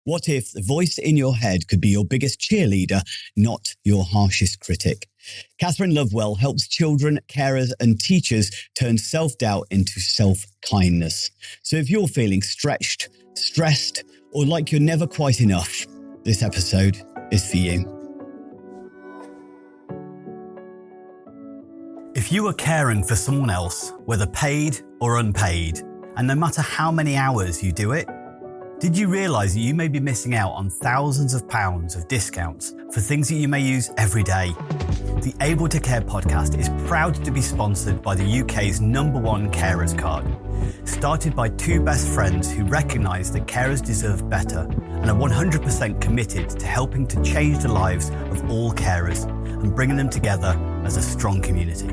What if the voice in your head could be your biggest cheerleader, not your harshest critic? Kathryn Lovewell helps children, carers and teachers turn self-doubt into self-kindness. So if you're feeling stretched, stressed, or like you're never quite enough, this episode is for you. If you are caring for someone else, whether paid or unpaid, and no matter how many hours you do it, did you realise that you may be missing out on thousands of pounds of discounts for things that you may use every day? The Able to Care podcast is proud to be sponsored by the UK's #1 carers card. Started by two best friends who recognise that carers deserve better and are 100% committed to helping to change the lives of all carers and bringing them together as a strong community.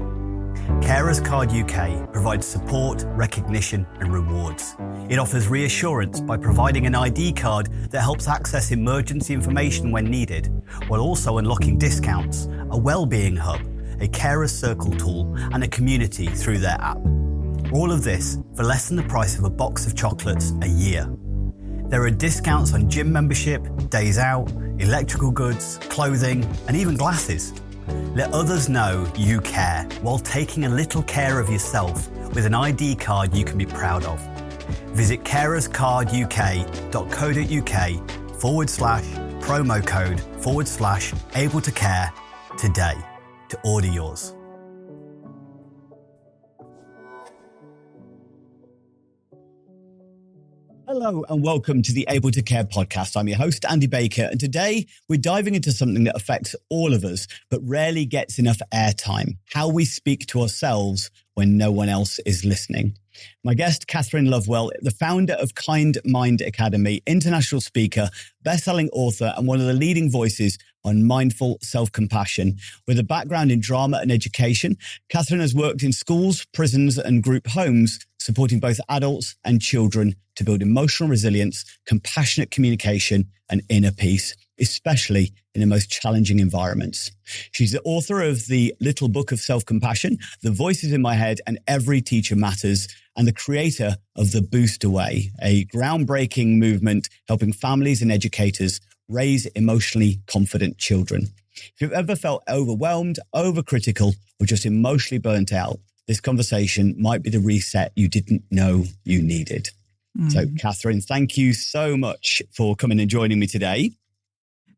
Carers Card UK provides support, recognition and rewards. It offers reassurance by providing an ID card that helps access emergency information when needed, while also unlocking discounts, a wellbeing hub, a carers circle tool and a community through their app. All of this for less than the price of a box of chocolates a year. There are discounts on gym membership, days out, electrical goods, clothing and even glasses. Let others know you care while taking a little care of yourself with an ID card you can be proud of. Visit carerscarduk.co.uk/promo code/able to care today to order yours. Hello and welcome to the Able to Care podcast. I'm your host, Andy Baker, and today we're diving into something that affects all of us, but rarely gets enough airtime: how we speak to ourselves when no one else is listening. My guest, Kathryn Lovewell, the founder of Kind Mind Academy, international speaker, best-selling author, and one of the leading voices on mindful self-compassion. With a background in drama and education, Kathryn has worked in schools, prisons, and group homes, supporting both adults and children to build emotional resilience, compassionate communication, and inner peace, especially in the most challenging environments. She's the author of the Little Book of Self-Compassion, The Voices in My Head, and Every Teacher Matters, and the creator of The Boost Away, a groundbreaking movement helping families and educators raise emotionally confident children. If you've ever felt overwhelmed, overcritical, or just emotionally burnt out, this conversation might be the reset you didn't know you needed. So, Kathryn, thank you so much for coming and joining me today.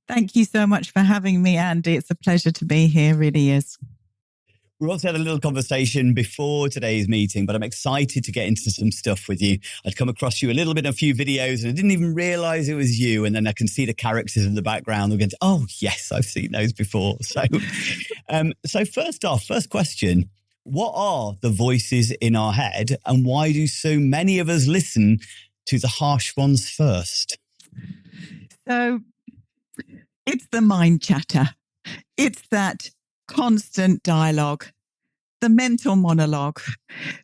Thank you so much for having me, Andy. It's a pleasure to be here, really is. We also had a little conversation before today's meeting, but I'm excited to get into some stuff with you. I'd come across you a little bit in a few videos and I didn't even realize it was you. And then I can see the characters in the background. I'm going, oh, yes, I've seen those before. So first off, first question, what are the voices in our head and why do so many of us listen to the harsh ones first? So it's the mind chatter. It's that constant dialogue, the mental monologue,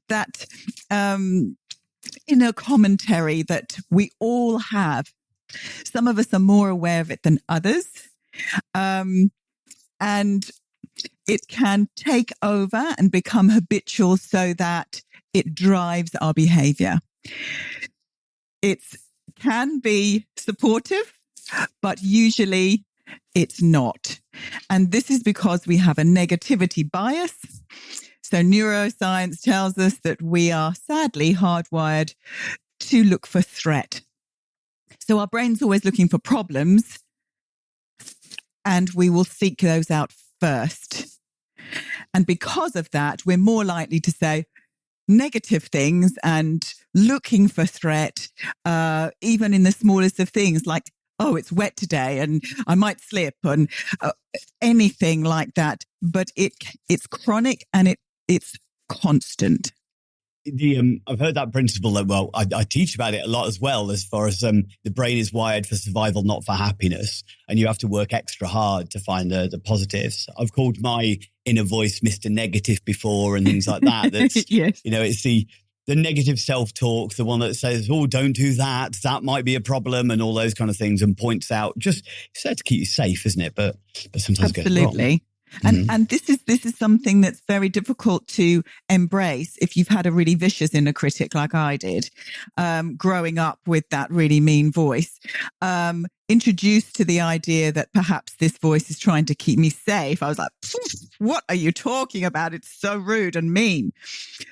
that inner commentary that we all have. Some of us are more aware of it than others. And it can take over and become habitual so that it drives our behavior. It can be supportive, but usually it's not. And this is because we have a negativity bias. So neuroscience tells us that we are sadly hardwired to look for threat. So our brain's always looking for problems, and we will seek those out first. And because of that, we're more likely to say negative things and looking for threat, even in the smallest of things like, oh, it's wet today and I might slip, and anything like that. But it's chronic and it's constant. I've heard that principle that, well, I teach about it a lot as well, as far as the brain is wired for survival, not for happiness. And you have to work extra hard to find the positives. I've called my inner voice Mr. Negative before and things like that. That's, yes. You know, it's the negative self-talk, the one that says, oh, don't do that. That might be a problem and all those kind of things, and points out, just said to keep you safe, isn't it? But sometimes it goes wrong. Absolutely. And this is something that's very difficult to embrace if you've had a really vicious inner critic like I did, growing up with that really mean voice, introduced to the idea that perhaps this voice is trying to keep me safe. I was like, what are you talking about? It's so rude and mean.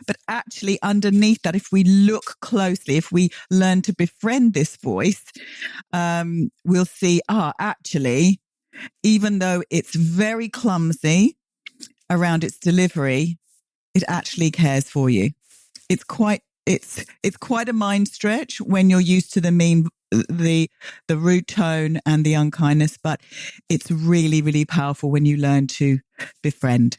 But actually underneath that, if we look closely, if we learn to befriend this voice, we'll see, actually, even though it's very clumsy around its delivery, it actually cares for you. It's quite a mind stretch when you're used to the mean, the rude tone and the unkindness, but it's really, really powerful when you learn to befriend.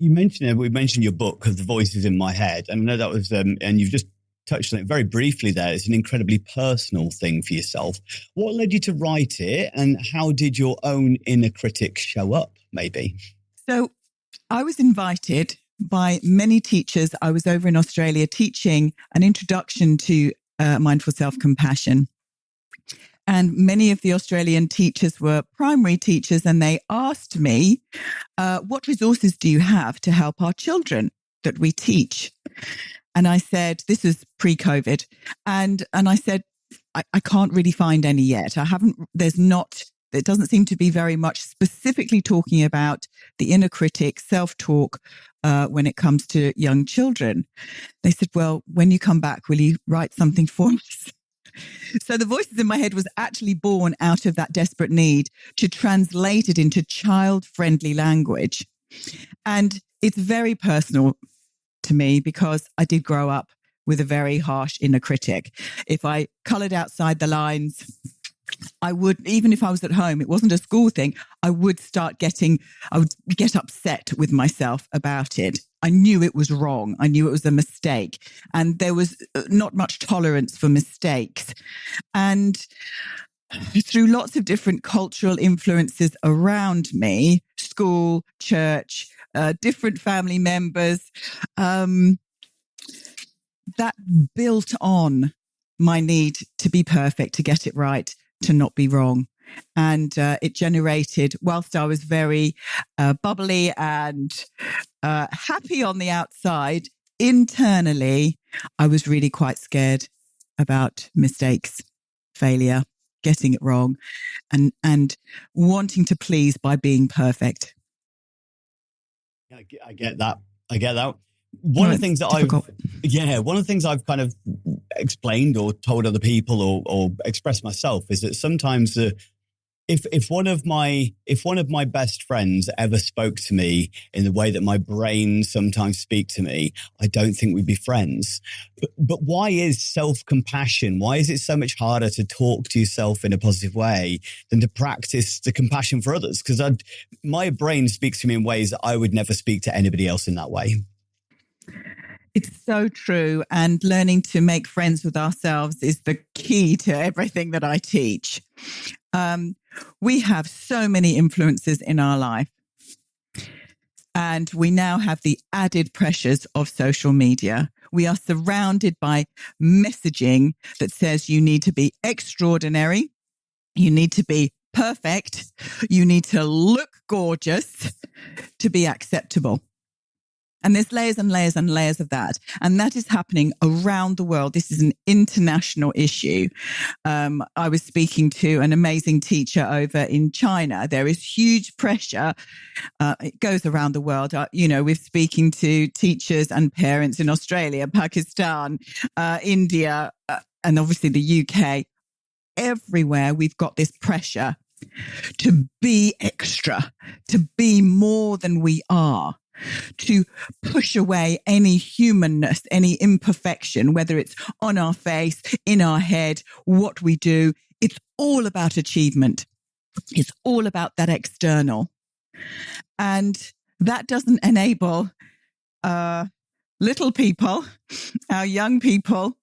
We mentioned your book of The Voices in My Head, and I know that was, and you've just touched on it very briefly there. It's an incredibly personal thing for yourself. What led you to write it, and how did your own inner critic show up, maybe? So I was invited by many teachers. I was over in Australia teaching an introduction to mindful self-compassion. And many of the Australian teachers were primary teachers, and they asked me, what resources do you have to help our children that we teach? And I said, this is pre-COVID. And I said, I can't really find any yet. There doesn't seem to be very much specifically talking about the inner critic, self-talk, when it comes to young children. They said, well, when you come back, will you write something for us? So The Voices in My Head was actually born out of that desperate need to translate it into child-friendly language. And it's very personal to me because I did grow up with a very harsh inner critic. If I coloured outside the lines, I would, even if I was at home, it wasn't a school thing, I would get upset with myself about it. I knew it was wrong. I knew it was a mistake. And there was not much tolerance for mistakes. And through lots of different cultural influences around me, school, church, different family members, that built on my need to be perfect, to get it right, to not be wrong. And it generated, whilst I was very bubbly and happy on the outside, internally, I was really quite scared about mistakes, failure, getting it wrong, and wanting to please by being perfect. I get that. One of the things I've kind of explained or told other people or expressed myself is that sometimes if one of my best friends ever spoke to me in the way that my brain sometimes speak to me, I don't think we'd be friends. But why is self-compassion? Why is it so much harder to talk to yourself in a positive way than to practice the compassion for others? Because my brain speaks to me in ways that I would never speak to anybody else in that way. It's so true. And learning to make friends with ourselves is the key to everything that I teach. We have so many influences in our life. And we now have the added pressures of social media. We are surrounded by messaging that says you need to be extraordinary. You need to be perfect. You need to look gorgeous to be acceptable. And there's layers and layers and layers of that. And that is happening around the world. This is an international issue. I was speaking to an amazing teacher over in China. There is huge pressure. It goes around the world. We're speaking to teachers and parents in Australia, Pakistan, India, and obviously the UK. Everywhere we've got this pressure to be extra, to be more than we are, to push away any humanness, any imperfection, whether it's on our face, in our head, what we do. It's all about achievement. It's all about that external. And that doesn't enable little people, our young people,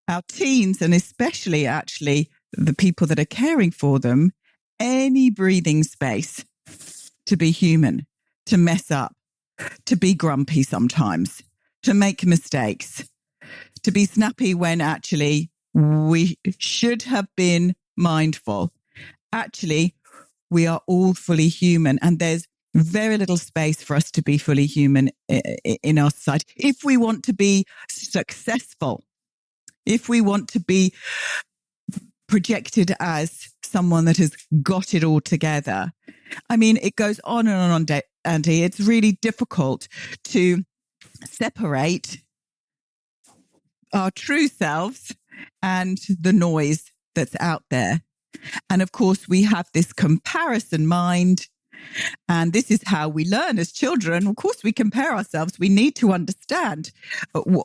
our teens, and especially actually the people that are caring for them, any breathing space to be human, to mess up, to be grumpy sometimes, to make mistakes, to be snappy when actually we should have been mindful. Actually, we are all fully human, and there's Very little space for us to be fully human in our society. If we want to be successful, if we want to be projected as someone that has got it all together, I mean, it goes on and on, Andy. It's really difficult to separate our true selves and the noise that's out there. And of course, we have this comparison mind. And this is how we learn as children. Of course, we compare ourselves. We need to understand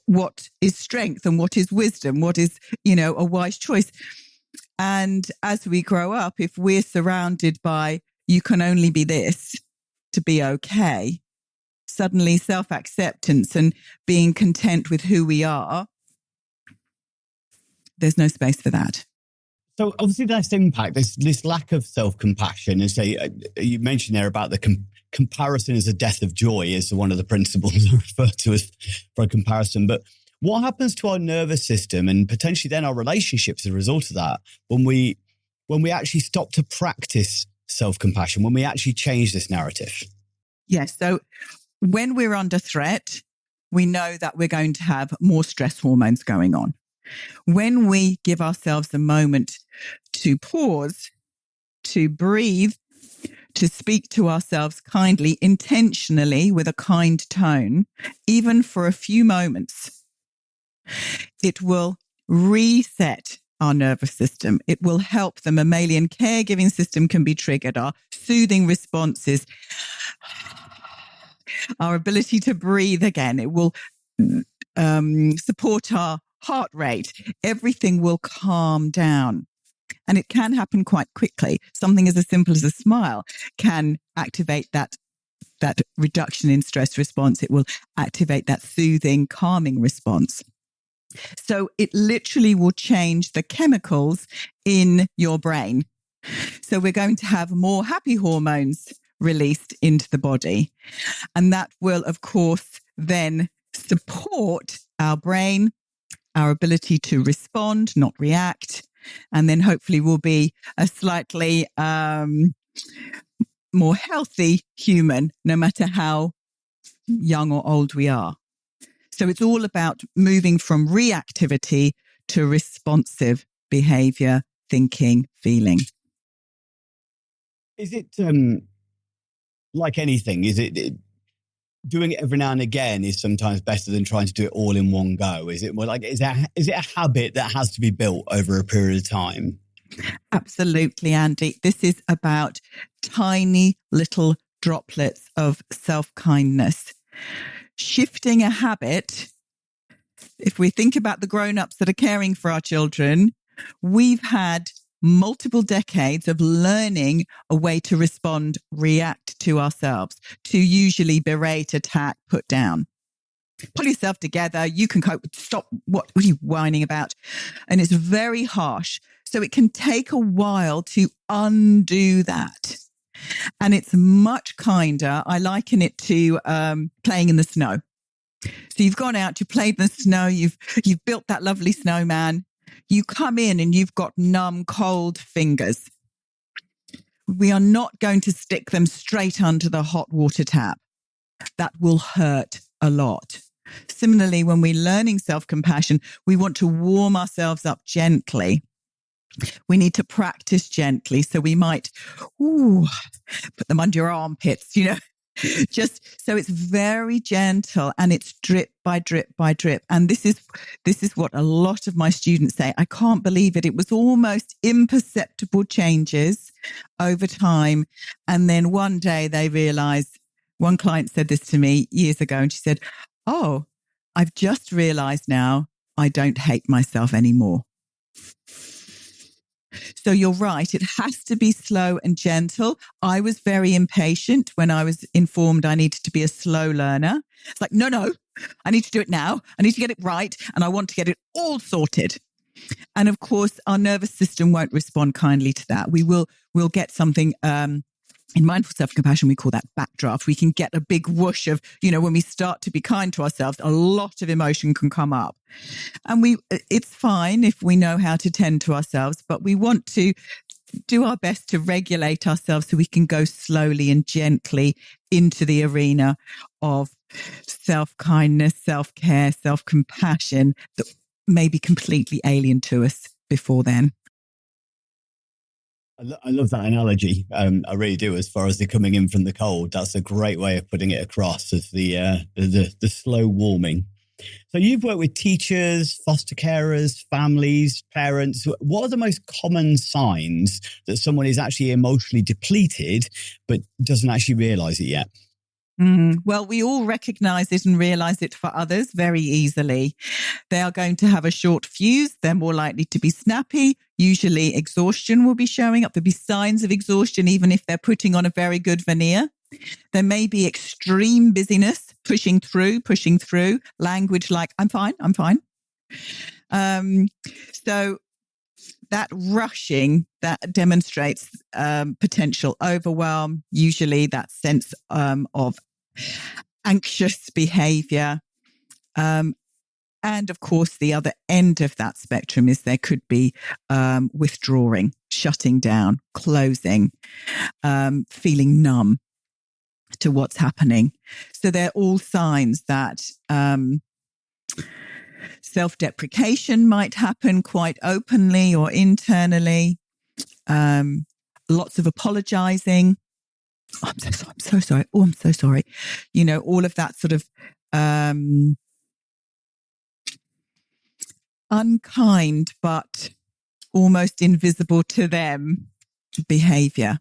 what is strength and what is wisdom, what is, a wise choice. And as we grow up, if we're surrounded by, you can only be this to be okay, suddenly self-acceptance and being content with who we are, there's no space for that. So obviously there's impact, this lack of self-compassion. And say you mentioned there about the comparison is a death of joy is one of the principles I refer to as for a comparison. But what happens to our nervous system and potentially then our relationships as a result of that when we actually stop to practice self-compassion, when we actually change this narrative? Yes. So when we're under threat, we know that we're going to have more stress hormones going on. When we give ourselves a moment to pause, to breathe, to speak to ourselves kindly, intentionally, with a kind tone, even for a few moments, it will reset our nervous system. It will help the mammalian caregiving system can be triggered, our soothing responses, our ability to breathe again. It will support our heart rate. Everything will calm down. And it can happen quite quickly. Something as simple as a smile can activate that reduction in stress response. It will activate that soothing, calming response. So it literally will change the chemicals in your brain. So we're going to have more happy hormones released into the body. And that will, of course, then support our brain, our ability to respond, not react, and then hopefully we'll be a slightly more healthy human, no matter how young or old we are. So it's all about moving from reactivity to responsive behavior, thinking, feeling. Is it like anything? Is it doing it every now and again is sometimes better than trying to do it all in one go? Is it more like, is it a habit that has to be built over a period of time? Absolutely, Andy. This is about tiny little droplets of self-kindness. Shifting a habit, if we think about the grown-ups that are caring for our children, we've had multiple decades of learning a way to respond, react to ourselves, to usually berate, attack, put down. Pull yourself together. You can cope. Stop. What are you whining about? And it's very harsh. So it can take a while to undo that. And it's much kinder. I liken it to playing in the snow. So you've gone out, you played in the snow, you've built that lovely snowman. You come in and you've got numb, cold fingers. We are not going to stick them straight under the hot water tap. That will hurt a lot. Similarly, when we're learning self-compassion, we want to warm ourselves up gently. We need to practice gently. So we might put them under your armpits, just so it's very gentle and it's drip by drip by drip. And this is what a lot of my students say. I can't believe it. It was almost imperceptible changes over time. And then one day they realized, one client said this to me years ago, and she said, "Oh, I've just realized now I don't hate myself anymore." So you're right. It has to be slow and gentle. I was very impatient when I was informed I needed to be a slow learner. It's like, no, I need to do it now. I need to get it right. And I want to get it all sorted. And of course, our nervous system won't respond kindly to that. We'll get something, in mindful self-compassion, we call that backdraft. We can get a big whoosh of, when we start to be kind to ourselves, a lot of emotion can come up. And it's fine if we know how to tend to ourselves, but we want to do our best to regulate ourselves so we can go slowly and gently into the arena of self-kindness, self-care, self-compassion that may be completely alien to us before then. I love that analogy. I really do. As far as the coming in from the cold, that's a great way of putting it across, as the slow warming. So you've worked with teachers, foster carers, families, parents. What are the most common signs that someone is actually emotionally depleted but doesn't actually realize it yet? Well, we all recognize it and realize it for others very easily. They are going to have a short fuse. They're more likely to be snappy. Usually exhaustion will be showing up. There'll be signs of exhaustion, even if they're putting on a very good veneer. There may be extreme busyness, pushing through, language like, I'm fine. So that rushing, that demonstrates potential overwhelm, usually that sense of anxious behavior. And of course, the other end of that spectrum is there could be withdrawing, shutting down, closing, feeling numb to what's happening. So they're all signs that self-deprecation might happen quite openly or internally. Lots of apologizing. Oh, I'm so sorry. Oh, I'm so sorry. You know, all of that sort of unkind but almost invisible to them behavior.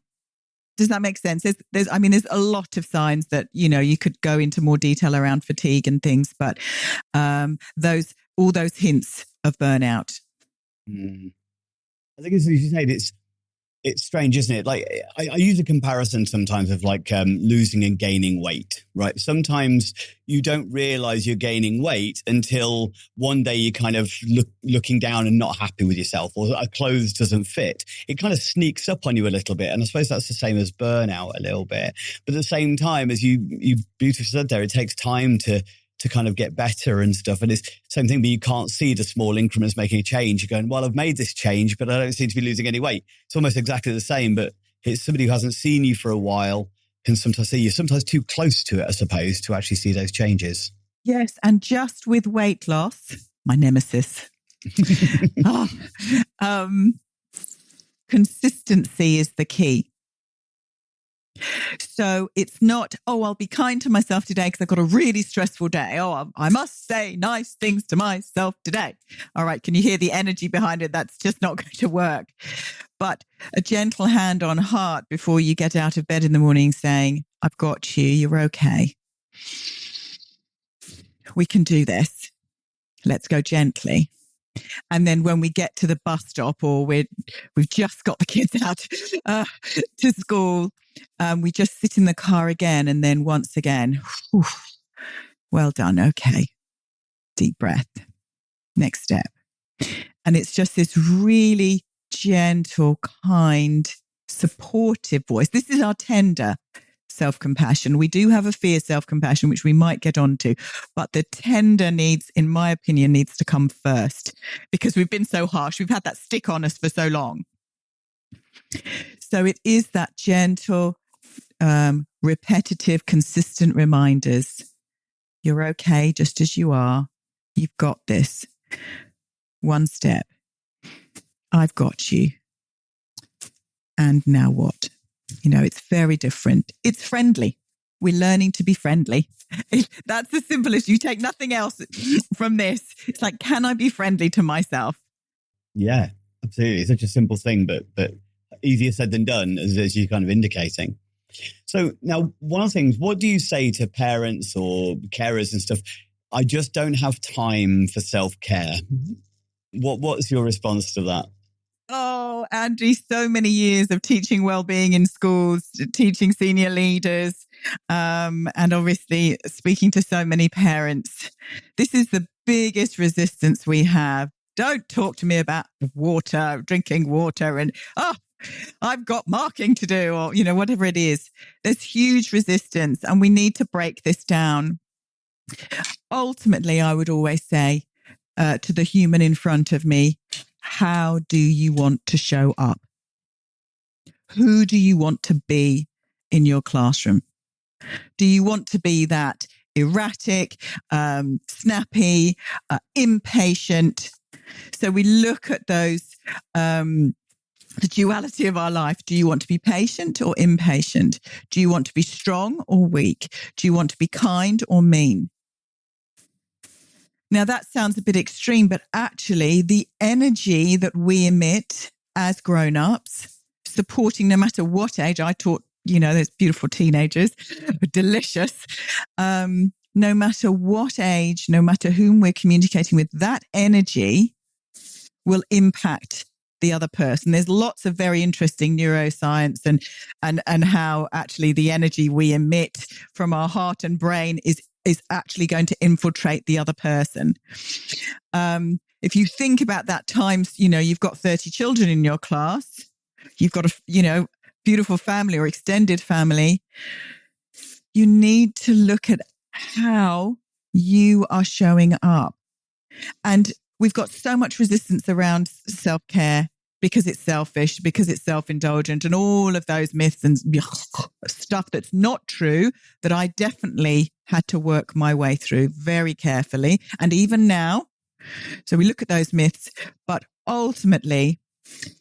Does that make sense? There's a lot of signs that, you know, you could go into more detail around fatigue and things, but all those hints of burnout. I think as you said, it's strange, isn't it? Like I use a comparison sometimes of like losing and gaining weight, right? Sometimes you don't realize you're gaining weight until one day you're kind of looking down and not happy with yourself, or a clothes doesn't fit. It kind of sneaks up on you a little bit. And I suppose that's the same as burnout a little bit. But at the same time, as you beautifully said there, it takes time to kind of get better and stuff. And it's the same thing, but you can't see the small increments making a change. You're going, well, I've made this change, but I don't seem to be losing any weight. It's almost exactly the same, but it's somebody who hasn't seen you for a while can sometimes see you, sometimes too close to it, I suppose, to actually see those changes. Yes. And just with weight loss, my nemesis, consistency is the key. So it's not, I'll be kind to myself today because I've got a really stressful day. I must say nice things to myself today. All right. Can you hear the energy behind it? That's just not going to work. But a gentle hand on heart before you get out of bed in the morning saying, I've got you. You're okay. We can do this. Let's go gently. And then when we get to the bus stop or we've just got the kids out to school, we just sit in the car again. And then once again, well done. Okay. Deep breath. Next step. And it's just this really gentle, kind, supportive voice. This is our tender self-compassion. We do have a fear self-compassion, which we might get onto, but the tender in my opinion, needs to come first because we've been so harsh. We've had that stick on us for so long. So it is that gentle, repetitive, consistent reminders. You're okay just as you are. You've got this. One step. I've got you. And now what? You know, it's very different. It's friendly. We're learning to be friendly. That's as simple as you take nothing else from this. It's like, can I be friendly to myself? Yeah, absolutely. It's such a simple thing, but easier said than done, as you're kind of indicating. So now, one of the things, what do you say to parents or carers and stuff? I just don't have time for self-care. What's your response to that? Oh, Andy, so many years of teaching wellbeing in schools, teaching senior leaders, and obviously speaking to so many parents. This is the biggest resistance we have. Don't talk to me about water, drinking water, and I've got marking to do, or, you know, whatever it is. There's huge resistance, and we need to break this down. Ultimately, I would always say to the human in front of me, how do you want to show up? who do you want to be in your classroom? Do you want to be that erratic, snappy, impatient? So we look at those, the duality of our life. Do you want to be patient or impatient? Do you want to be strong or weak? Do you want to be kind or mean? Now that sounds a bit extreme, but actually the energy that we emit as grown-ups, supporting no matter what age, I taught, those beautiful teenagers, delicious. No matter what age, no matter whom we're communicating with, that energy will impact the other person. There's lots of very interesting neuroscience and how actually the energy we emit from our heart and brain is actually going to infiltrate the other person. If you think about that times, you've got 30 children in your class, you've got a, beautiful family or extended family, you need to look at how you are showing up. And we've got so much resistance around self-care because it's selfish, because it's self-indulgent, and all of those myths and stuff that's not true that I definitely had to work my way through very carefully. And even now, so we look at those myths, but ultimately,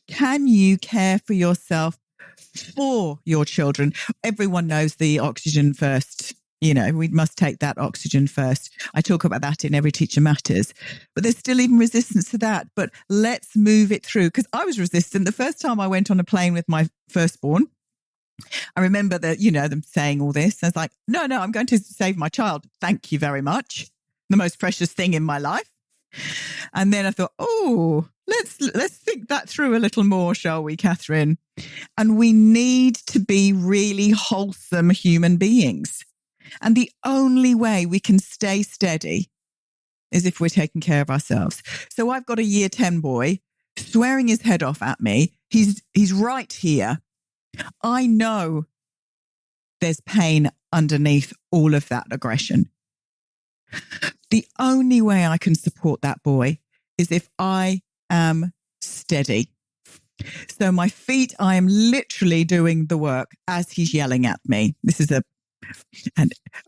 can you care for yourself for your children? Everyone knows the oxygen first. We must take that oxygen first. I talk about that in Every Teacher Matters, but there's still even resistance to that. But let's move it through, because I was resistant. The first time I went on a plane with my firstborn, I remember that, them saying all this. I was like, no, I'm going to save my child. Thank you very much. The most precious thing in my life. And then I thought, let's think that through a little more, shall we, Kathryn? And we need to be really wholesome human beings. And the only way we can stay steady is if we're taking care of ourselves. So I've got a year 10 boy swearing his head off at me. He's right here. I know there's pain underneath all of that aggression. The only way I can support that boy is if I am steady. So my feet, I am literally doing the work as he's yelling at me. This is a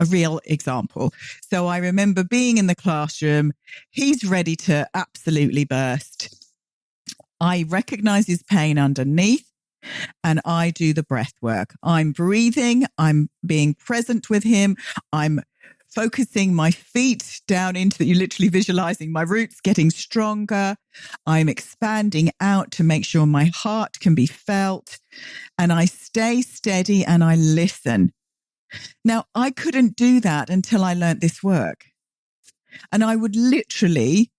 real example. So I remember being in the classroom. He's ready to absolutely burst. I recognize his pain underneath and I do the breath work. I'm breathing. I'm being present with him. I'm focusing my feet down into that. You're literally visualizing my roots getting stronger. I'm expanding out to make sure my heart can be felt. And I stay steady and I listen. Now, I couldn't do that until I learned this work. And I would literally,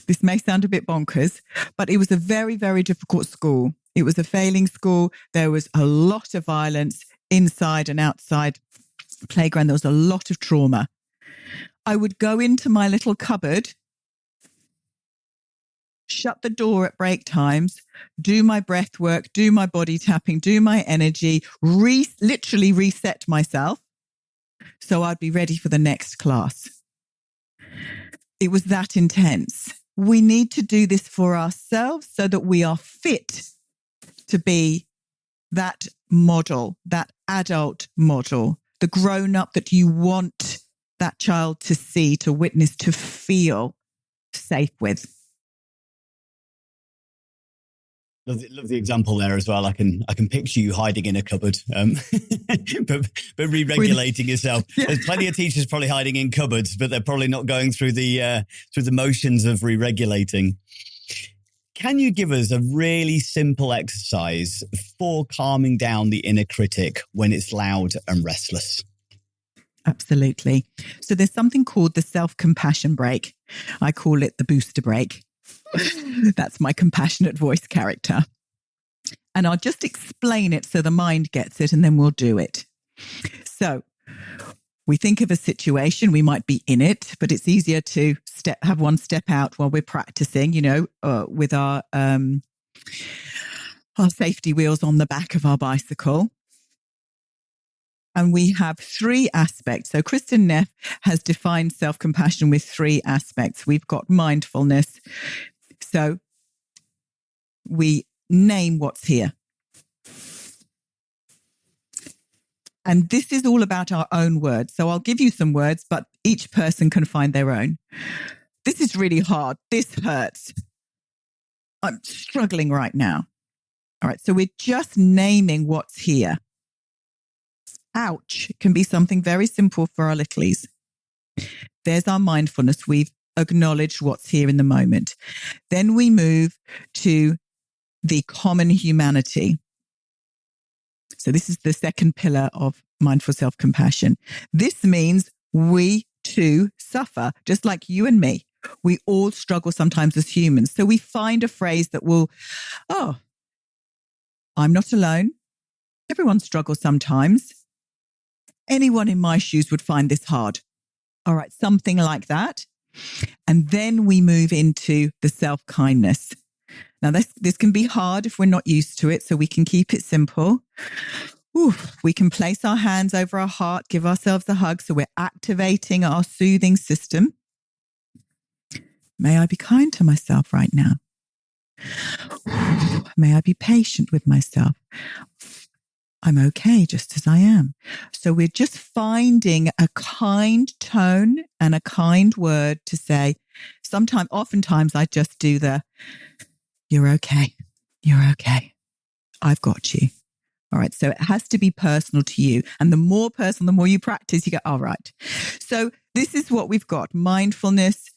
this may sound a bit bonkers, but it was a very, very difficult school. It was a failing school. There was a lot of violence inside and outside playground. There was a lot of trauma. I would go into my little cupboard, shut the door at break times, do my breath work, do my body tapping, do my energy, literally reset myself so I'd be ready for the next class. It was that intense. We need to do this for ourselves so that we are fit to be that model, that adult model, the grown-up that you want that child to see, to witness, to feel safe with. Love the example there as well. I can picture you hiding in a cupboard, but re-regulating yourself. Yeah. There's plenty of teachers probably hiding in cupboards, but they're probably not going through the motions of re-regulating. Can you give us a really simple exercise for calming down the inner critic when it's loud and restless? Absolutely. So there's something called the self-compassion break. I call it the booster break. That's my compassionate voice character. And I'll just explain it so the mind gets it and then we'll do it. So we think of a situation, we might be in it, but it's easier to have one step out while we're practicing, with our safety wheels on the back of our bicycle. And we have 3 aspects. So Kristin Neff has defined self-compassion with 3 aspects. We've got mindfulness. So we name what's here. And this is all about our own words. So I'll give you some words, but each person can find their own. This is really hard. This hurts. I'm struggling right now. All right. So we're just naming what's here. Ouch. It can be something very simple for our littlies. There's our mindfulness. We've acknowledged what's here in the moment. Then we move to the common humanity. So this is the second pillar of mindful self-compassion. This means we too suffer, just like you and me. We all struggle sometimes as humans. So we find a phrase that will, I'm not alone. Everyone struggles sometimes. Anyone in my shoes would find this hard. All right, something like that. And then we move into the self-kindness. Now, this can be hard if we're not used to it, so we can keep it simple. We can place our hands over our heart, give ourselves a hug, so we're activating our soothing system. May I be kind to myself right now. May I be patient with myself. I'm okay just as I am. So we're just finding a kind tone and a kind word to say. Oftentimes I just do you're okay. You're okay. I've got you. All right. So it has to be personal to you. And the more personal, the more you practice, you go, all right. So this is what we've got. Mindfulness,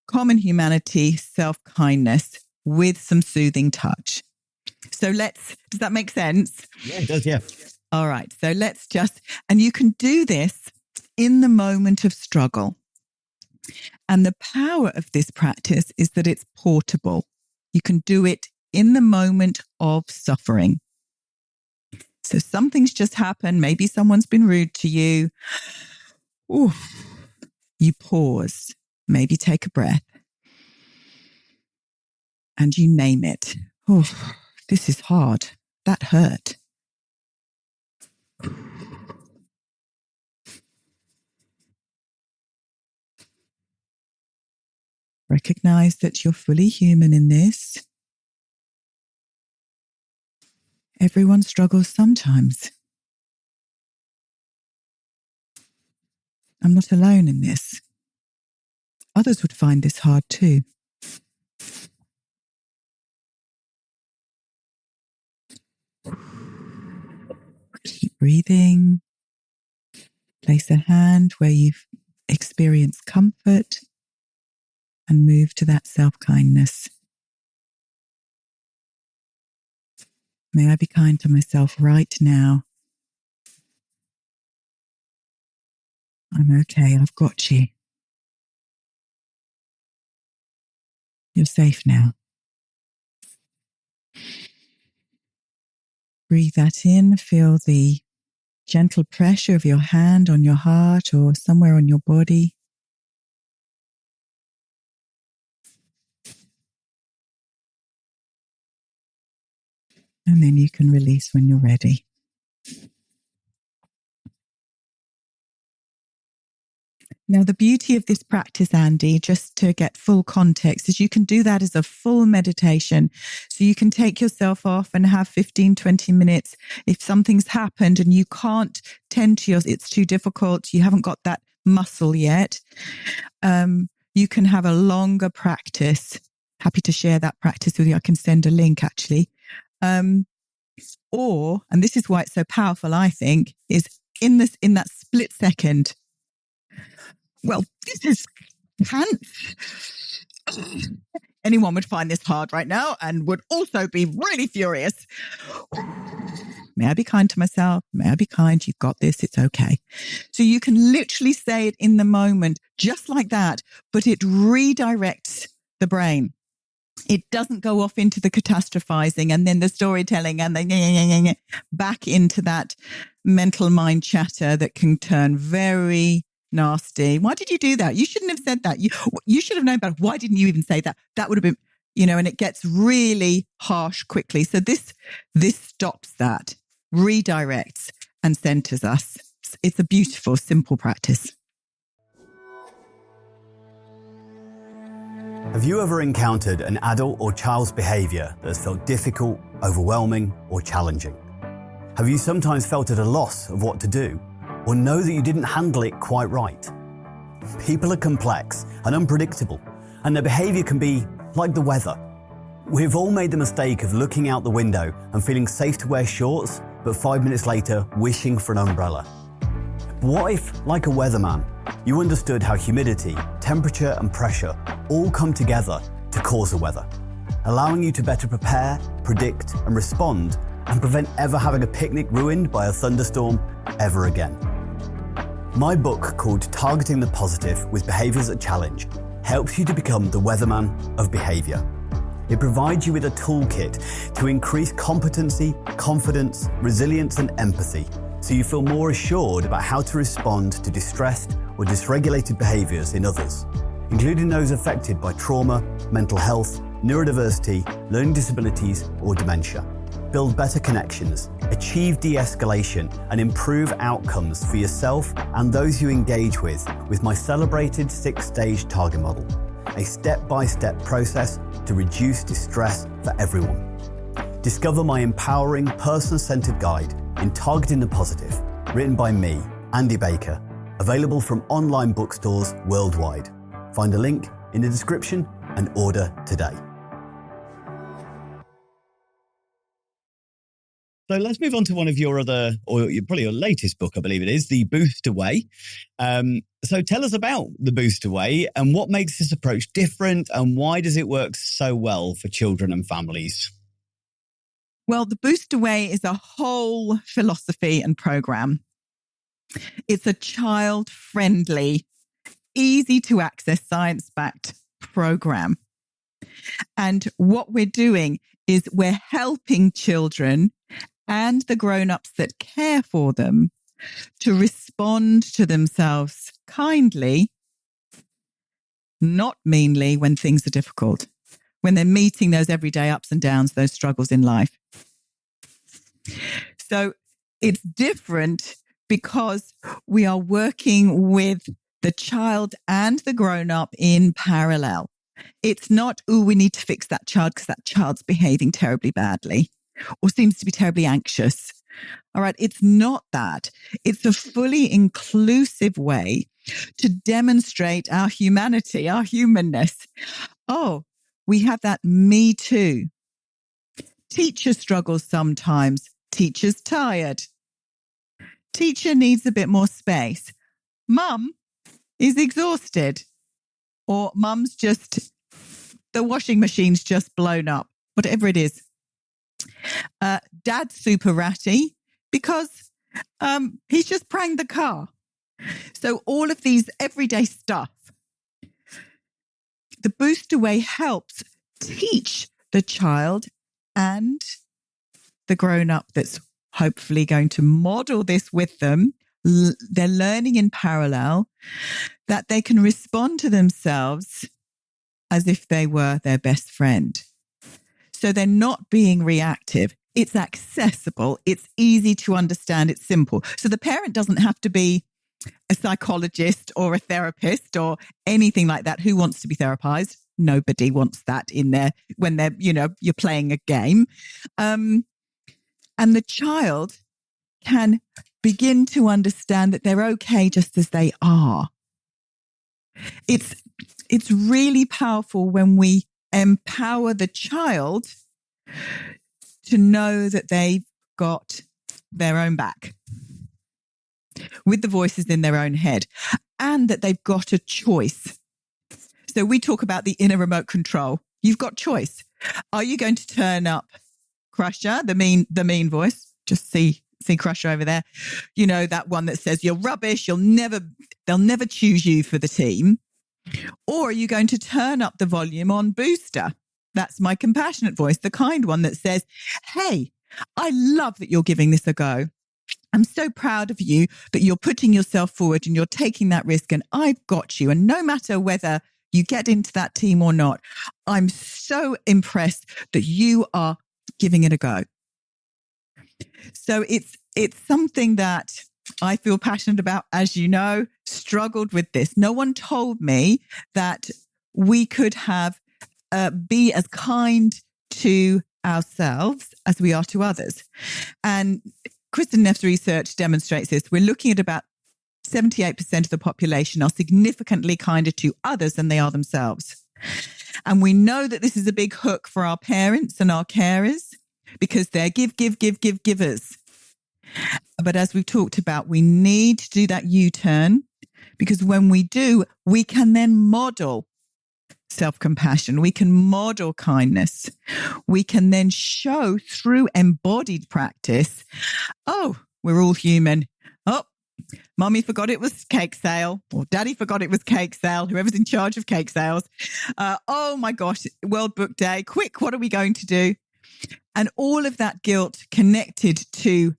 common humanity, self-kindness with some soothing touch. So does that make sense? Yeah, it does. Yeah. All right. So and you can do this in the moment of struggle. And the power of this practice is that it's portable. You can do it in the moment of suffering. So something's just happened. Maybe someone's been rude to you. You pause, maybe take a breath, and you name it. This is hard. That hurt. Recognize that you're fully human in this. Everyone struggles sometimes. I'm not alone in this. Others would find this hard too. Keep breathing. Place a hand where you've experienced comfort and move to that self-kindness. May I be kind to myself right now. I'm okay. I've got you. You're safe now. Breathe that in. Feel the gentle pressure of your hand on your heart or somewhere on your body. And then you can release when you're ready. Now, the beauty of this practice, Andy, just to get full context, is you can do that as a full meditation. So you can take yourself off and have 15, 20 minutes. If something's happened and you can't tend to it's too difficult, you haven't got that muscle yet, you can have a longer practice. Happy to share that practice with you. I can send a link, actually. And this is why it's so powerful, I think, is in that split second. Well, this is anyone would find this hard right now and would also be really furious. May I be kind to myself? May I be kind? You've got this. It's okay. So you can literally say it in the moment, just like that, but it redirects the brain. It doesn't go off into the catastrophizing and then the storytelling and then back into that mental mind chatter that can turn very nasty. Why did you do that? You shouldn't have said that. You should have known better. Why didn't you even say that? That would have been, and it gets really harsh quickly. So this stops that, redirects and centers us. It's a beautiful, simple practice. Have you ever encountered an adult or child's behaviour that has felt difficult, overwhelming, or challenging? Have you sometimes felt at a loss of what to do, or know that you didn't handle it quite right? People are complex and unpredictable, and their behaviour can be like the weather. We've all made the mistake of looking out the window and feeling safe to wear shorts, but 5 minutes later wishing for an umbrella. What if, like a weatherman, you understood how humidity, temperature and pressure all come together to cause the weather, allowing you to better prepare, predict and respond, and prevent ever having a picnic ruined by a thunderstorm ever again? My book, called Targeting the Positive with Behaviours that Challenge, helps you to become the weatherman of behaviour. It provides you with a toolkit to increase competency, confidence, resilience and empathy, so you feel more assured about how to respond to distressed or dysregulated behaviours in others, including those affected by trauma, mental health, neurodiversity, learning disabilities or dementia. Build better connections, achieve de-escalation and improve outcomes for yourself and those you engage with my celebrated 6-stage target model, a step-by-step process to reduce distress for everyone. Discover my empowering, person-centered guide in Targeting the Positive, written by me, Andy Baker, available from online bookstores worldwide. Find a link in the description and order today. So let's move on to one of your other, or probably your latest book, I believe it is, The Booster Way. So tell us about The Booster Way and what makes this approach different and why does it work so well for children and families? Well, The Booster Way is a whole philosophy and program. It's a child-friendly, easy to access, science-backed program. And what we're doing is we're helping children and the grown-ups that care for them to respond to themselves kindly, not meanly when things are difficult, when they're meeting those everyday ups and downs, those struggles in life. So it's different because we are working with the child and the grown-up in parallel. It's not, we need to fix that child because that child's behaving terribly badly or seems to be terribly anxious. All right. It's not that. It's a fully inclusive way to demonstrate our humanity, our humanness. Oh, we have that me too. Teacher struggles sometimes. Teacher's tired. Teacher needs a bit more space. Mum is exhausted. Or mum's just, the washing machine's just blown up. Whatever it is. Dad's super ratty because he's just pranged the car. So all of these everyday stuff. The Booster Way helps teach the child and the grown-up that's hopefully going to model this with them. They're learning in parallel that they can respond to themselves as if they were their best friend. So they're not being reactive. It's accessible. It's easy to understand. It's simple. So the parent doesn't have to be a psychologist or a therapist or anything like that. Who wants to be therapized? Nobody wants that in there when they're, you're playing a game. And the child can begin to understand that they're okay just as they are. It's really powerful when we empower the child to know that they've got their own back with the voices in their own head and that they've got a choice. So we talk about the inner remote control. You've got choice. Are you going to turn up Crusher, the mean voice? Just see Crusher over there. That one that says you're rubbish. They'll never choose you for the team. Or are you going to turn up the volume on Booster? That's my compassionate voice, the kind one that says, hey, I love that you're giving this a go. I'm so proud of you that you're putting yourself forward and you're taking that risk and I've got you. And no matter whether you get into that team or not, I'm so impressed that you are giving it a go. So it's something that I feel passionate about, as you know, struggled with this. No one told me that we could be as kind to ourselves as we are to others. And Kristen Neff's research demonstrates this. We're looking at about 78% of the population are significantly kinder to others than they are themselves. And we know that this is a big hook for our parents and our carers because they're givers. But as we've talked about, we need to do that U-turn, because when we do, we can then model self-compassion. We can model kindness. We can then show through embodied practice, oh, we're all human. Oh, Mummy forgot it was cake sale, or Daddy forgot it was cake sale, whoever's in charge of cake sales. Oh my gosh, World Book Day. Quick, what are we going to do? And all of that guilt connected to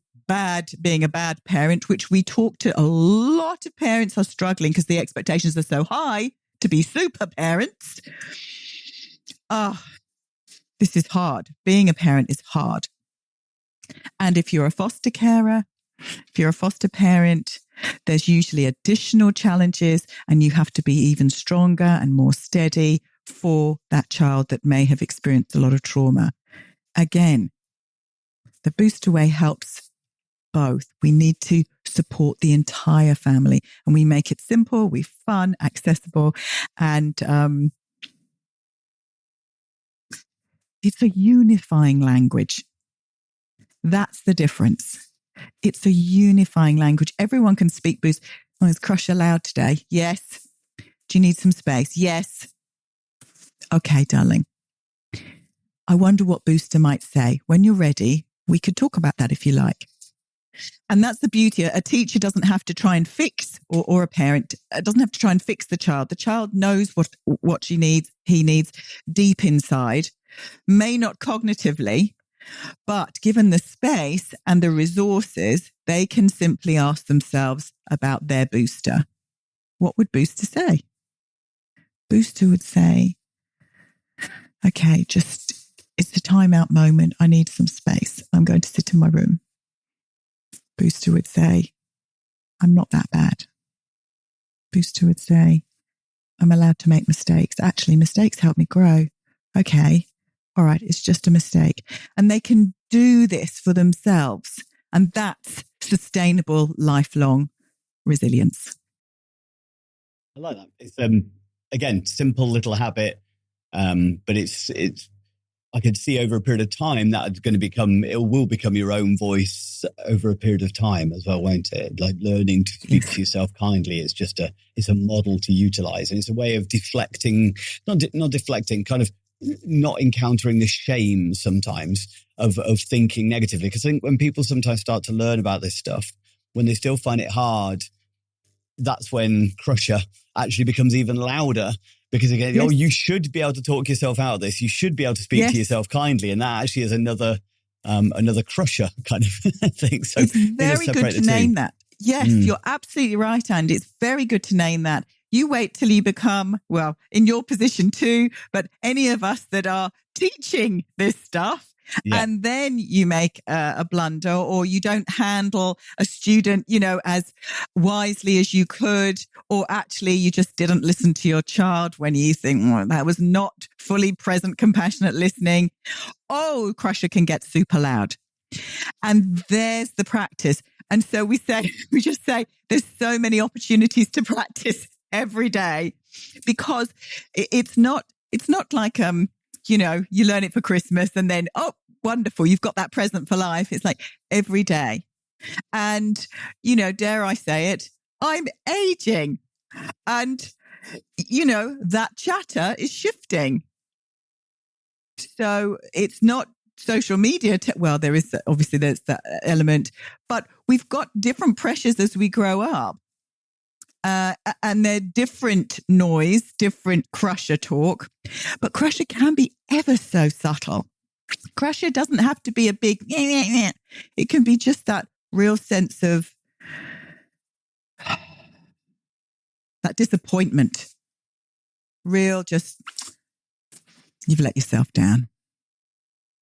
being a bad parent, which we talk to a lot of parents are struggling because the expectations are so high to be super parents. This is hard. Being a parent is hard. And if you're a foster carer, if you're a foster parent, there's usually additional challenges, and you have to be even stronger and more steady for that child that may have experienced a lot of trauma. Again, the Booster Way helps both. We need to support the entire family, and we make it simple, we're fun, accessible, and it's a unifying language. That's the difference. It's a unifying language. Everyone can speak Boost. Oh, is Crusher loud today? Yes. Do you need some space? Yes. Okay, darling. I wonder what Booster might say. When you're ready, we could talk about that if you like. And that's the beauty. A teacher doesn't have to try and fix, or a parent doesn't have to try and fix the child. The child knows what she needs, he needs deep inside, may not cognitively, but given the space and the resources, they can simply ask themselves about their booster. What would Booster say? Booster would say, okay, it's a timeout moment. I need some space. I'm going to sit in my room. Booster would say, I'm not that bad. Booster would say, I'm allowed to make mistakes. Actually, mistakes help me grow. Okay. All right, it's just a mistake. And they can do this for themselves. And that's sustainable, lifelong resilience. I like that. It's, again, simple little habit, but it's. I could see over a period of time that it will become your own voice over a period of time as well, won't it? Like learning to speak to yourself kindly is it's a model to utilize. And it's a way of deflecting, not deflecting, kind of not encountering the shame sometimes of thinking negatively. Because I think when people sometimes start to learn about this stuff, when they still find it hard, that's when Crusher actually becomes even louder. Because again, yes. You should be able to talk yourself out of this. You should be able to speak to yourself kindly. And that actually is another Crusher kind of thing. So it's very good to name that. Yes, you're absolutely right, Andy. It's very good to name that. You wait till you become, well, in your position too, but any of us that are teaching this stuff, and then you make a blunder, or you don't handle a student, as wisely as you could, or actually you just didn't listen to your child when you think, that was not fully present, compassionate listening. Oh, Crusher can get super loud. And there's the practice. And so we just say there's so many opportunities to practice every day, because it's not like, you learn it for Christmas and then, oh, wonderful, you've got that present for life. It's like every day. And, dare I say it, I'm aging. And, that chatter is shifting. So it's not social media. There's that element, but we've got different pressures as we grow up. And they're different noise, different Crusher talk, but Crusher can be ever so subtle. Crusher doesn't have to be a big, it can be just that real sense of that disappointment. You've let yourself down.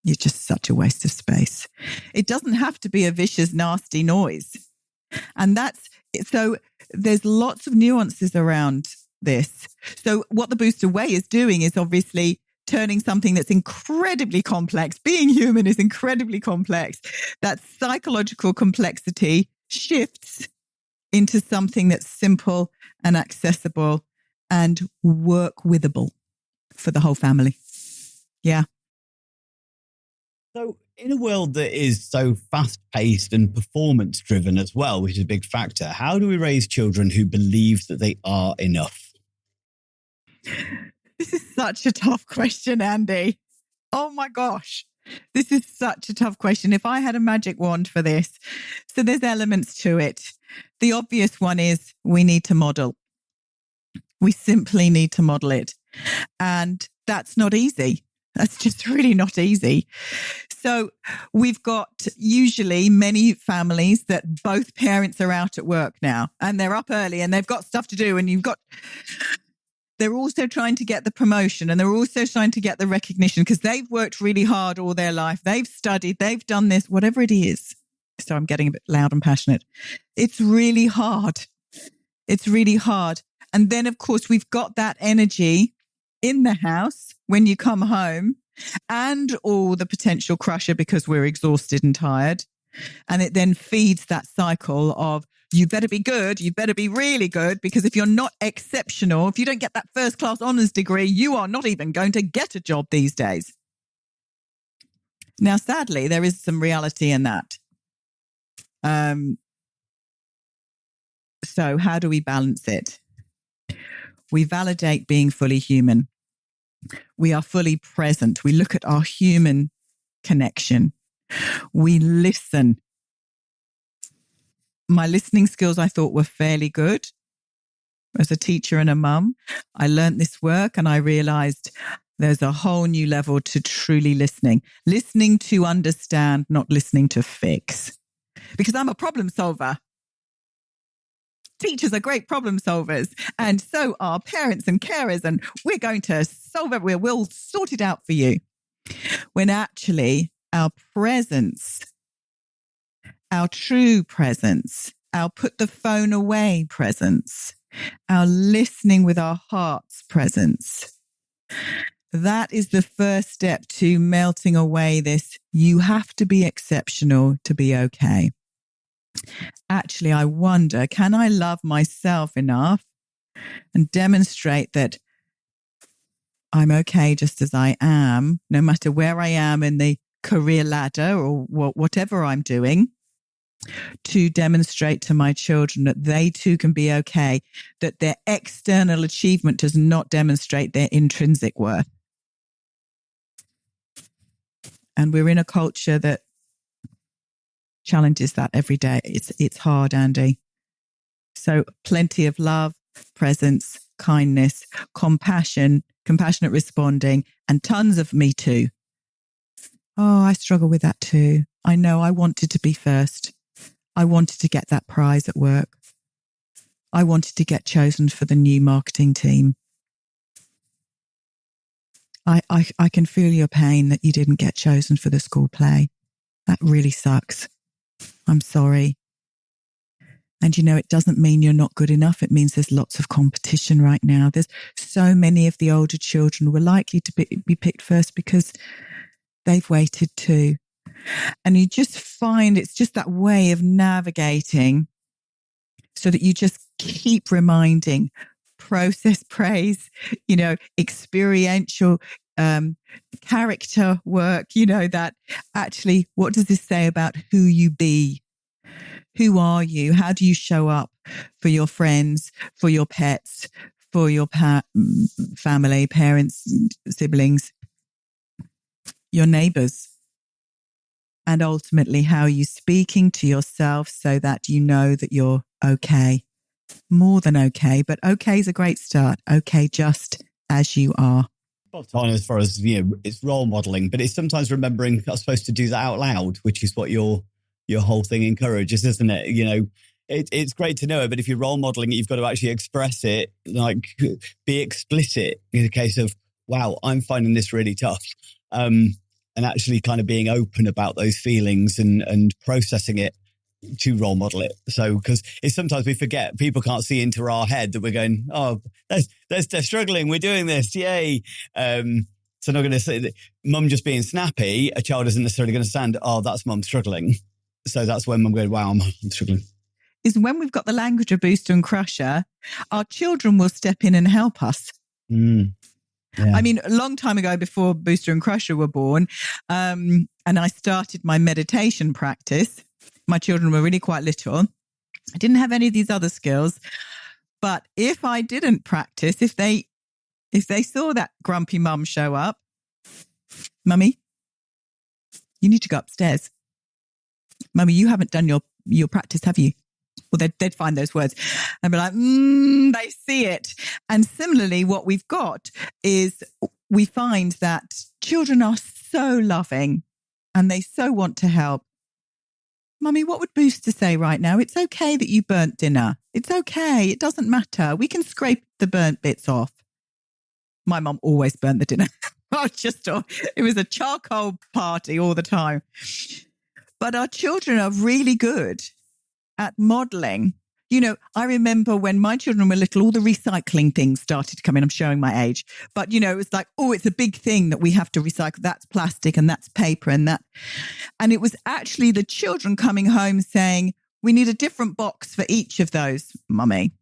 You're just such a waste of space. It doesn't have to be a vicious, nasty noise. And so there's lots of nuances around this. So what the Booster Way is doing is obviously turning something that's incredibly complex, being human is incredibly complex, that psychological complexity shifts into something that's simple and accessible and work withable for the whole family. Yeah. So in a world that is so fast-paced and performance-driven as well, which is a big factor, how do we raise children who believe that they are enough? This is such a tough question, Andy. Oh my gosh. This is such a tough question. If I had a magic wand for this, so there's elements to it. The obvious one is we need to model. We simply need to model it. And that's not easy. That's just really not easy. So we've got usually many families that both parents are out at work now and they're up early and they've got stuff to do, and they're also trying to get the promotion and they're also trying to get the recognition because they've worked really hard all their life. They've studied, they've done this, whatever it is. So I'm getting a bit loud and passionate. It's really hard. It's really hard. And then, of course, we've got that energy in the house when you come home and all the potential crusher because we're exhausted and tired. And it then feeds that cycle of, you better be good, you better be really good, because if you're not exceptional, if you don't get that first class honours degree, you are not even going to get a job these days. Now, sadly, there is some reality in that. So how do we balance it? We validate being fully human. We are fully present. We look at our human connection. We listen. My listening skills, I thought, were fairly good. As a teacher and a mum, I learned this work and I realized there's a whole new level to truly listening. Listening to understand, not listening to fix. Because I'm a problem solver. Teachers are great problem solvers, and so are parents and carers, and we're going to solve it. We'll sort it out for you. When actually our presence, our true presence, our put the phone away presence, our listening with our hearts presence, that is the first step to melting away this, you have to be exceptional to be okay. Actually, I wonder, can I love myself enough and demonstrate that I'm okay just as I am, no matter where I am in the career ladder or whatever I'm doing, to demonstrate to my children that they too can be okay, that their external achievement does not demonstrate their intrinsic worth. And we're in a culture that challenges that every day. It's hard, Andy. So plenty of love, presence, kindness, compassion, compassionate responding, and tons of me too. Oh, I struggle with that too. I know I wanted to be first. I wanted to get that prize at work. I wanted to get chosen for the new marketing team. I can feel your pain that you didn't get chosen for the school play. That really sucks. I'm sorry. And you know, it doesn't mean you're not good enough. It means there's lots of competition right now. There's so many of the older children were likely to be picked first because they've waited too. And you just find it's just that way of navigating so that you just keep reminding, process praise, you know, experiential character work, you know, that actually, what does this say about who you be? Who are you? How do you show up for your friends, for your pets, for your family, parents, siblings, your neighbors? And ultimately, how are you speaking to yourself so that you know that you're okay? More than okay, but okay is a great start. Okay, just as you are. Spot on as far as, you know, it's role modeling, but it's sometimes remembering I'm supposed to do that out loud, which is what your whole thing encourages, isn't it? You know, it's great to know it, but if you're role modeling it, you've got to actually express it, like be explicit in the case of, wow, I'm finding this really tough. And actually kind of being open about those feelings and processing it to role model it. So, because it's sometimes we forget, people can't see into our head that we're going, oh, they're struggling, we're doing this, yay. So not going to say that mum just being snappy, a child isn't necessarily going to stand, oh, that's mum struggling. So that's when mum goes, wow, I'm struggling. Is when we've got the language of booster and crusher, our children will step in and help us. Yeah. I mean, a long time ago, before Booster and Crusher were born, and I started my meditation practice, my children were really quite little. I didn't have any of these other skills. But if I didn't practice, if they saw that grumpy mum show up, Mummy, you need to go upstairs. Mummy, you haven't done your practice, have you? Well, they'd find those words and be like, they see it. And similarly, what we've got is we find that children are so loving and they so want to help. Mummy, what would Booster say right now? It's okay that you burnt dinner. It's okay. It doesn't matter. We can scrape the burnt bits off. My mum always burnt the dinner. It was a charcoal party all the time. But our children are really good at modeling. You know, I remember when my children were little, all the recycling things started to come in. I'm showing my age. But, you know, it was like, oh, it's a big thing that we have to recycle. That's plastic and that's paper and that. And it was actually the children coming home saying, we need a different box for each of those, Mummy.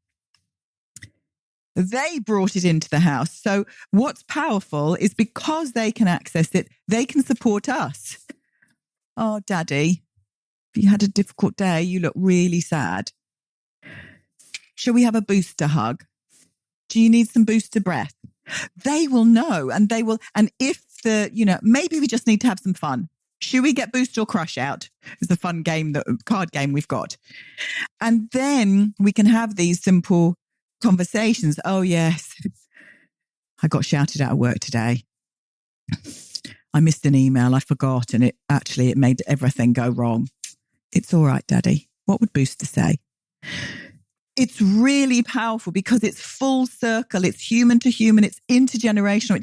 They brought it into the house. So what's powerful is because they can access it, they can support us. Oh, Daddy, if you had a difficult day, you look really sad. Shall we have a booster hug? Do you need some booster breath? They will know and they will. And if maybe we just need to have some fun. Should we get boost or crush out? It's a fun card game we've got. And then we can have these simple conversations. Oh, yes. I got shouted out of work today. I missed an email. I forgot. And it made everything go wrong. It's all right, Daddy. What would Booster say? It's really powerful because it's full circle. It's human to human. It's intergenerational.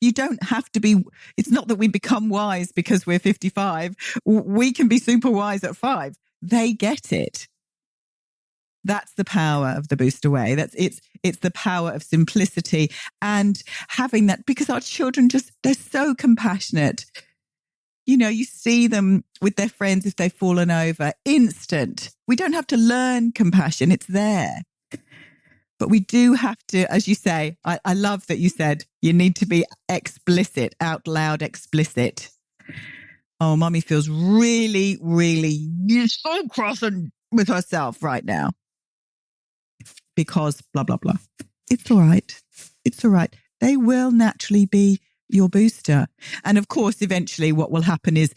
You don't have to be, it's not that we become wise because we're 55. We can be super wise at 5. They get it. That's the power of the Booster way. It's the power of simplicity and having that, because our children they're so compassionate. You know, you see them with their friends if they've fallen over, instant. We don't have to learn compassion. It's there. But we do have to, as you say, I love that you said you need to be explicit, out loud explicit. Oh, Mummy feels really, really so cross with herself right now. Because blah, blah, blah. It's all right. It's all right. They will naturally be your booster. And of course, eventually what will happen is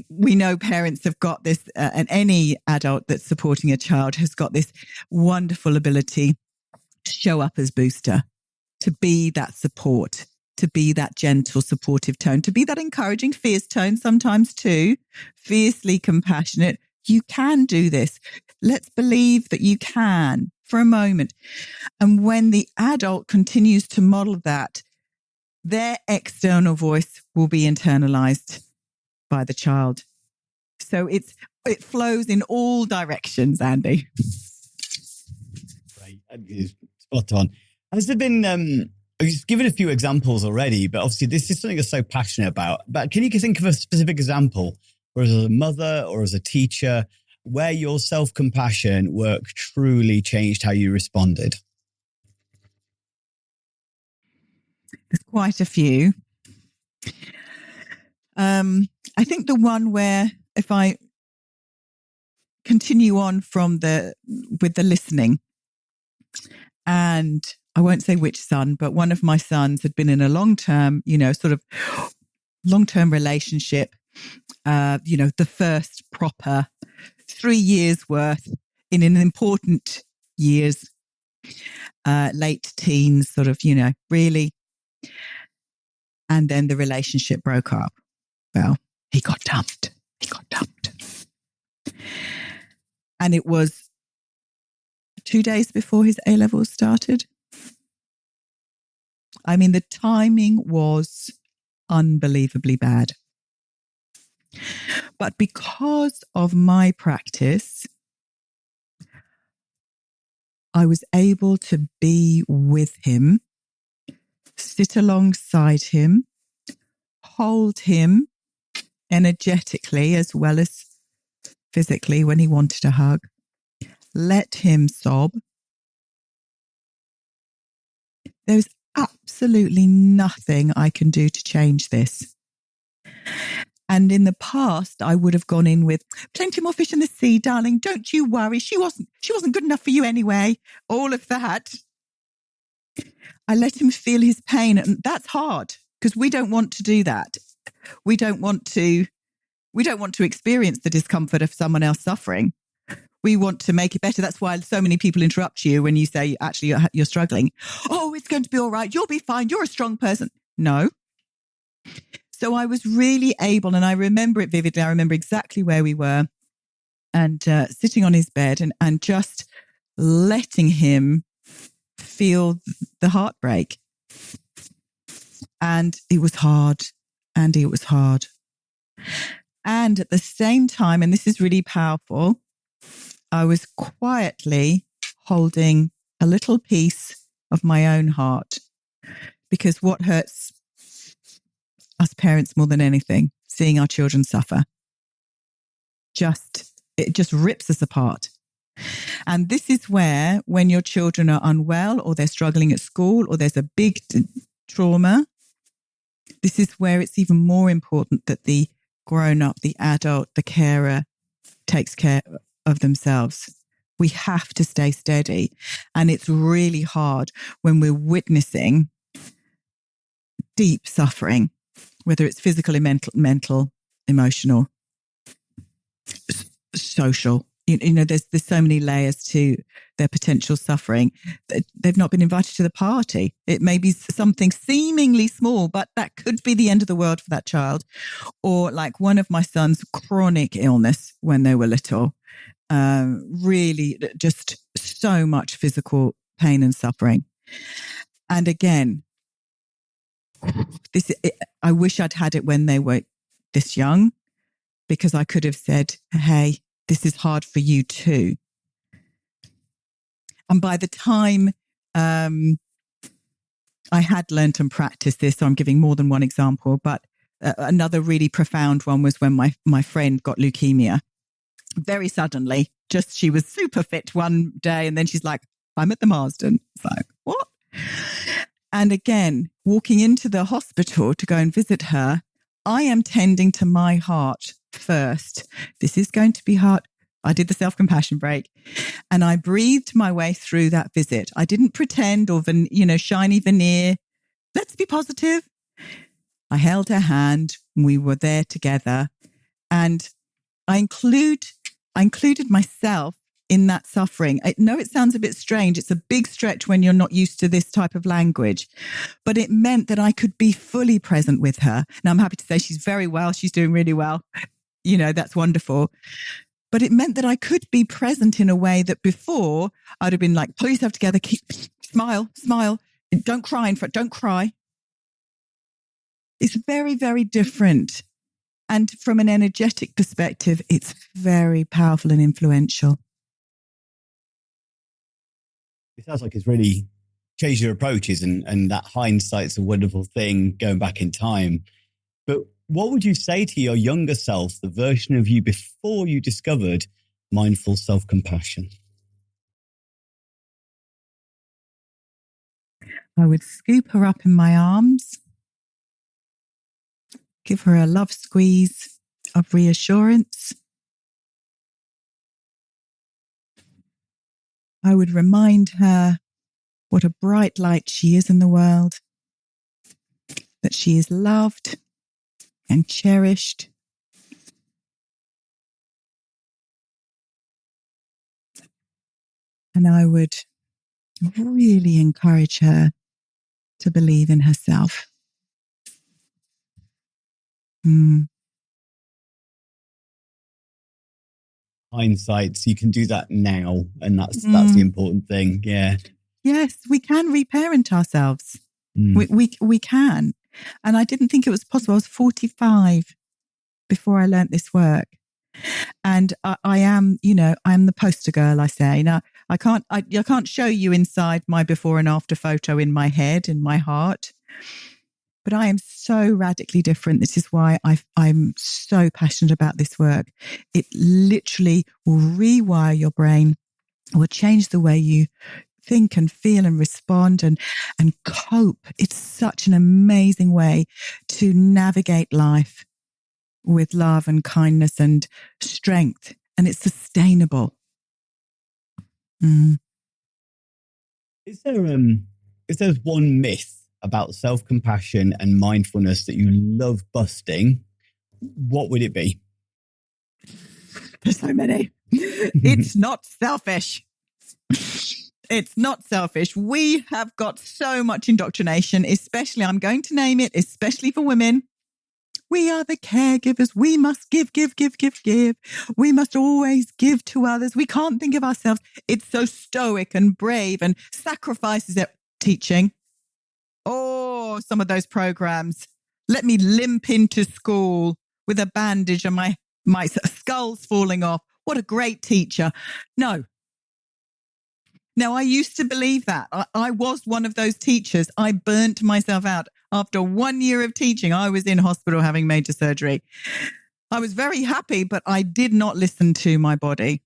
we know parents have got this, and any adult that's supporting a child has got this wonderful ability to show up as booster, to be that support, to be that gentle, supportive tone, to be that encouraging, fierce tone sometimes too, fiercely compassionate. You can do this. Let's believe that you can for a moment. And when the adult continues to model that, their external voice will be internalized by the child. So it flows in all directions, Andy. Right. Spot on. Has there been, you've given a few examples already, but obviously this is something you're so passionate about. But can you think of a specific example, or as a mother or as a teacher, where your self-compassion work truly changed how you responded? There's quite a few. I think the one where, if I continue on with the listening, and I won't say which son, but one of my sons had been in a long-term relationship, the first proper 3 years worth in an important years, late teens, really. And then the relationship broke up. Well, he got dumped. And it was 2 days before his A-levels started. I mean, the timing was unbelievably bad. But because of my practice, I was able to be with him sit alongside him, hold him energetically as well as physically when he wanted a hug, let him sob. There's absolutely nothing I can do to change this. And in the past, I would have gone in with plenty more fish in the sea, darling. Don't you worry. She wasn't good enough for you anyway. All of that. I let him feel his pain. And that's hard because we don't want to do that. We don't want to experience the discomfort of someone else suffering. We want to make it better. That's why so many people interrupt you when you say, actually, you're struggling. Oh, it's going to be all right. You'll be fine. You're a strong person. No. So I was really able, and I remember it vividly. I remember exactly where we were and sitting on his bed and just letting him feel the heartbreak. And it was hard. And it was hard. And at the same time, and this is really powerful, I was quietly holding a little piece of my own heart, because what hurts us parents more than anything, seeing our children suffer. It just rips us apart. And this is where, when your children are unwell or they're struggling at school or there's a big trauma, this is where it's even more important that the grown-up, the adult, the carer takes care of themselves. We have to stay steady. And it's really hard when we're witnessing deep suffering, whether it's physical, mental, emotional, social. You know, there's so many layers to their potential suffering. They've not been invited to the party. It may be something seemingly small, but that could be the end of the world for that child. Or like one of my sons' chronic illness when they were little, really just so much physical pain and suffering. And again, I wish I'd had it when they were this young, because I could have said, hey, this is hard for you too. And by the time I had learned and practiced this, so I'm giving more than one example, but another really profound one was when my friend got leukemia very suddenly. Just she was super fit one day and then she's like, I'm at the Marsden. It's like, what? And again, walking into the hospital to go and visit her, I am tending to my heart first. This is going to be hard. I did the self-compassion break and I breathed my way through that visit. I didn't pretend or, shiny veneer. Let's be positive. I held her hand. We were there together. And I included myself in that suffering. I know it sounds a bit strange. It's a big stretch when you're not used to this type of language, but it meant that I could be fully present with her. Now, I'm happy to say she's very well. She's doing really well. That's wonderful. But it meant that I could be present in a way that before I'd have been like, pull yourself together, smile, don't cry don't cry. It's very, very different. And from an energetic perspective, it's very powerful and influential. It sounds like it's really changed your approaches, and that hindsight's a wonderful thing going back in time. But what would you say to your younger self, the version of you before you discovered mindful self-compassion? I would scoop her up in my arms, give her a love squeeze of reassurance. I would remind her what a bright light she is in the world, that she is loved and cherished. And I would really encourage her to believe in herself. Hindsight, you can do that now, and that's the important thing. Yeah. Yes, we can reparent ourselves. We can. And I didn't think it was possible. I was 45 before I learnt this work. And I am the poster girl, I say. Now, I can't show you inside my before and after photo in my head, in my heart. But I am so radically different. This is why I'm so passionate about this work. It literally will rewire your brain, will change the way you think and feel and respond and cope. It's such an amazing way to navigate life with love and kindness and strength. And it's sustainable. Is there one myth about self-compassion and mindfulness that you love busting? What would it be? There's so many. It's not selfish. It's not selfish. We have got so much indoctrination, especially, I'm going to name it, especially for women. We are the caregivers. We must give. We must always give to others. We can't think of ourselves. It's so stoic and brave and sacrifices it. Teaching. Oh, some of those programs. Let me limp into school with a bandage and my skull's falling off. What a great teacher. No. Now, I used to believe that. I was one of those teachers. I burnt myself out. After 1 year of teaching, I was in hospital having major surgery. I was very happy, but I did not listen to my body.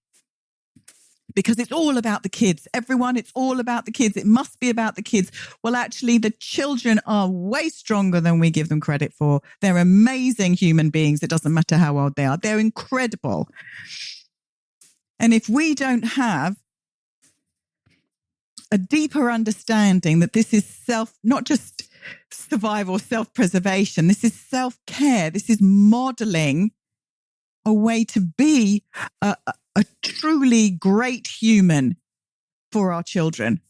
Because it's all about the kids. Everyone, it's all about the kids. It must be about the kids. Well, actually, the children are way stronger than we give them credit for. They're amazing human beings. It doesn't matter how old they are. They're incredible. And if we don't have a deeper understanding that this is not just survival, self-preservation, this is self-care, this is modeling a way to be a truly great human for our children.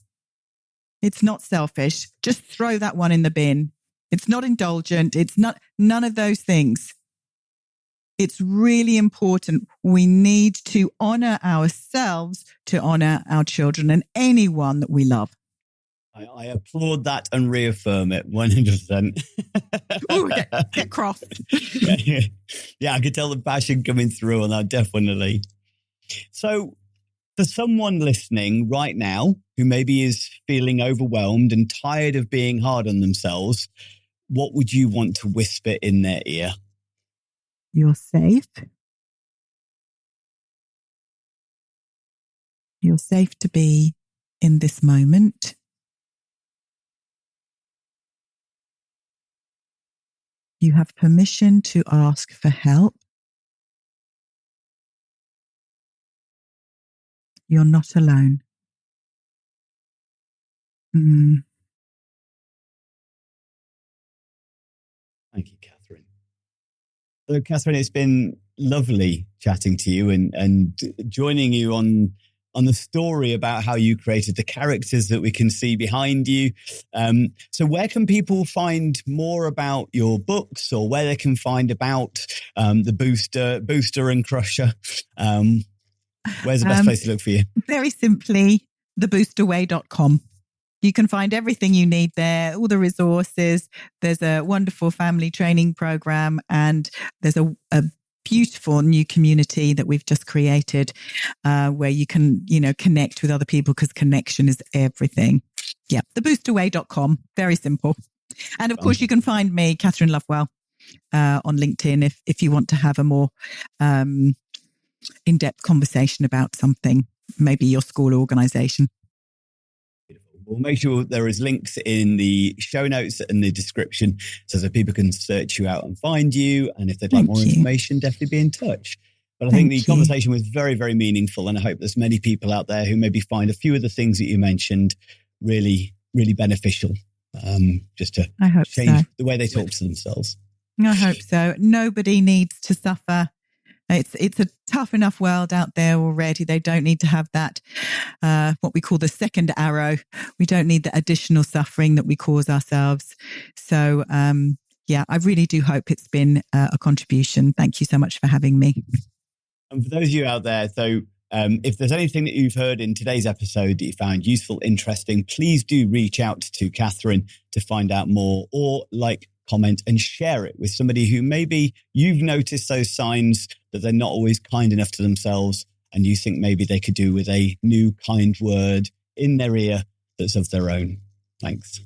It's not selfish. Just throw that one in the bin. It's not indulgent. It's not none of those things. It's really important. We need to honor ourselves to honor our children and anyone that we love. I applaud that and reaffirm it 100%. Ooh, get cross. Yeah, I could tell the passion coming through on that, definitely. So for someone listening right now who maybe is feeling overwhelmed and tired of being hard on themselves, what would you want to whisper in their ear? You're safe. You're safe to be in this moment. You have permission to ask for help. You're not alone. Thank you, Kathryn. So, Kathryn, it's been lovely chatting to you and joining you on the story about how you created the characters that we can see behind you. So where can people find more about your books, or where they can find about the Booster and Crusher? Where's the best place to look for you? Very simply, theboosterway.com. You can find everything you need there, all the resources. There's a wonderful family training program, and there's a beautiful new community that we've just created where you can, connect with other people, because connection is everything. Yeah, theboosterway.com. Very simple. And of course, you can find me, Kathryn Lovewell, on LinkedIn if you want to have a more in-depth conversation about something, maybe your school organisation. We'll make sure there is links in the show notes and the description so that people can search you out and find you. And if they'd like more information, definitely be in touch. But I think the conversation was very, very meaningful. And I hope there's many people out there who maybe find a few of the things that you mentioned really, really beneficial, just to change the way they talk to themselves. I hope so. Nobody needs to suffer. It's a tough enough world out there already. They don't need to have that, what we call the second arrow. We don't need the additional suffering that we cause ourselves. So, I really do hope it's been a contribution. Thank you so much for having me. And for those of you out there, if there's anything that you've heard in today's episode that you found useful, interesting, please do reach out to Kathryn to find out more, or comment and share it with somebody who maybe you've noticed those signs that they're not always kind enough to themselves, and you think maybe they could do with a new kind word in their ear that's of their own. Thanks.